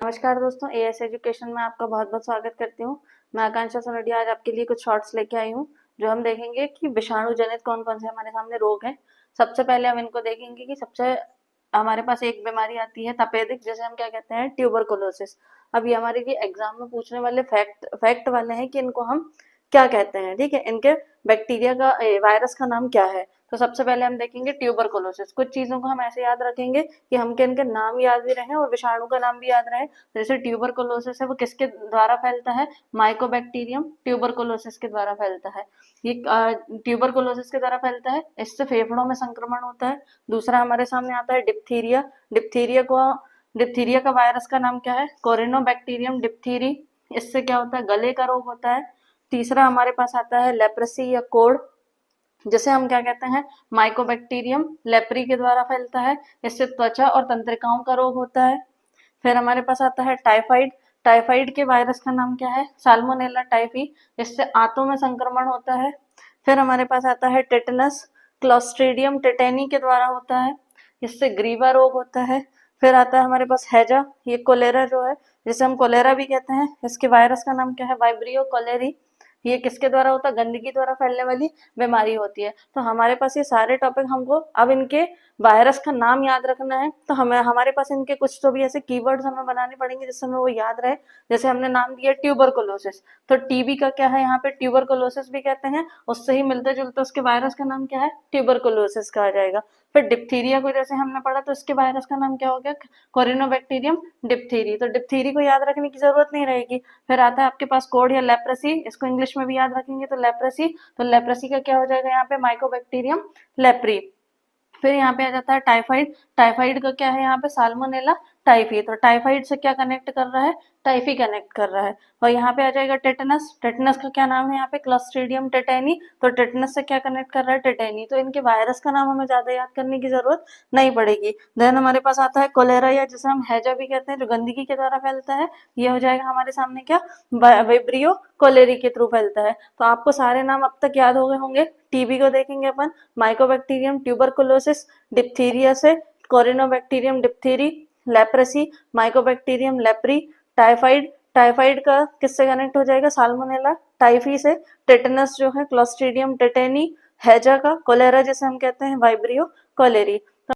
नमस्कार दोस्तों, as education में आपका बहुत बहुत स्वागत करती हूँ। मैं आकांक्षा सोनडिया आज आपके लिए कुछ शॉर्ट्स लेके आई हूँ, जो हम देखेंगे कि विषाणु जनित कौन कौन से हमारे सामने रोग हैं। सबसे पहले हम इनको देखेंगे कि सबसे हमारे पास एक बीमारी आती है तपेदिक, जैसे हम क्या कहते हैं ट्यूबरकुलोसिस। अब ये हमारे लिए एग्जाम में पूछने वाले फैक्ट वाले हैं कि इनको हम क्या कहते हैं। ठीक है, इनके बैक्टीरिया का वायरस का नाम क्या है। तो सबसे पहले हम देखेंगे ट्यूबरकुलोसिस। कुछ चीजों को हम ऐसे याद रखेंगे कि हमके इनके नाम याद भी रहे और विषाणु का नाम भी याद रहे। जैसे ट्यूबरकुलोसिस है वो किसके द्वारा फैलता है, माइकोबैक्टीरियम ट्यूबरकुलोसिस के द्वारा फैलता है। ये ट्यूबरकुलोसिस के द्वारा फैलता है, इससे फेफड़ों में संक्रमण होता है। दूसरा हमारे सामने आता है डिप्थीरिया। डिप्थीरिया का वायरस का नाम क्या है, कोरिनोबैक्टीरियम डिप्थीरी। इससे क्या होता है, गले का रोग होता है। तीसरा हमारे पास आता है लेप्रेसी या कोढ़, जिसे हम क्या कहते हैं, माइकोबैक्टीरियम लेप्री के द्वारा फैलता है। इससे त्वचा और तंत्रिकाओं का रोग होता है। फिर हमारे पास आता है टाइफाइड। टाइफाइड के वायरस का नाम क्या है, साल्मोनेला टाइफी। इससे आंतों में संक्रमण होता है। फिर हमारे पास आता है टेटनस, क्लोस्ट्रीडियम टेटेनी के द्वारा होता है। इससे ग्रीवा रोग होता है। फिर आता है हमारे पास हैजा, ये कोलेरा जो है, जिसे हम कोलेरा भी कहते हैं। इसके वायरस का नाम क्या है, वाइब्रियो कोलेरी। ये किसके द्वारा होता है, गंदगी द्वारा फैलने वाली बीमारी होती है। तो हमारे पास ये सारे टॉपिक हमको अब इनके वायरस का नाम याद रखना है। तो हमें हमारे पास इनके कुछ तो भी ऐसे कीवर्ड्स हमें बनाने पड़ेंगे जिससे हमें वो याद रहे। जैसे हमने नाम दिया ट्यूबरकुलोसिस, तो टीबी का क्या है यहाँ पे, ट्यूबरकुलोसिस भी कहते हैं। उससे ही मिलते जुलते उसके वायरस का नाम क्या है, ट्यूबरकुलोसिस कहा जाएगा। फिर डिप्थीरिया को जैसे हमने पढ़ा तो इसके वायरस का नाम क्या हो गया, कोरिनोबैक्टीरियम डिप्थीरी। तो डिप्थीरी को याद रखने की जरूरत नहीं रहेगी। फिर आता है आपके पास कोड या लेप्रेसी, इसको इंग्लिश में भी याद रखेंगे तो लेप्रेसी। तो लेप्रेसी का क्या हो जाएगा यहाँ पे, माइकोबैक्टीरियम लेप्री। फिर यहाँ पे आ जाता है टाइफाइड। टाइफाइड का क्या है यहाँ पे, साल्मोनेला टाइफी। तो टाइफाइड से क्या कनेक्ट कर रहा है, टाइफी कनेक्ट कर रहा है। और यहाँ पे आ जाएगा टेटनस। टेटनस का क्या नाम है यहाँ पे, क्लॉस्ट्रीडियम टेटेनी। तो टेटनस से क्या कनेक्ट कर रहा है, टेटेनी। तो इनके वायरस का नाम हमें ज्यादा याद करने की जरूरत नहीं पड़ेगी। देन हमारे पास आता है कोलेरा, या जिसे हम हैजा भी कहते हैं, जो गंदगी के द्वारा फैलता है। ये हो जाएगा हमारे सामने क्या, विब्रियो कोलेरी के थ्रू फैलता है। तो आपको सारे नाम अब तक याद हो गए होंगे। टीबी को देखेंगे अपन, माइकोबैक्टीरियम ट्यूबरकुलोसिस। डिप्थीरिया से corynebacterium diphtheriae. Leprosy, mycobacterium leprae. Typhoid, typhoid का किससे कनेक्ट हो जाएगा, साल्मोनेला टाइफी से। टेटनस जो है क्लोस्ट्रीडियम टेटेनी। हैजा का, कोलेरा जिसे हम कहते हैं वाइब्रियो कोलेरी।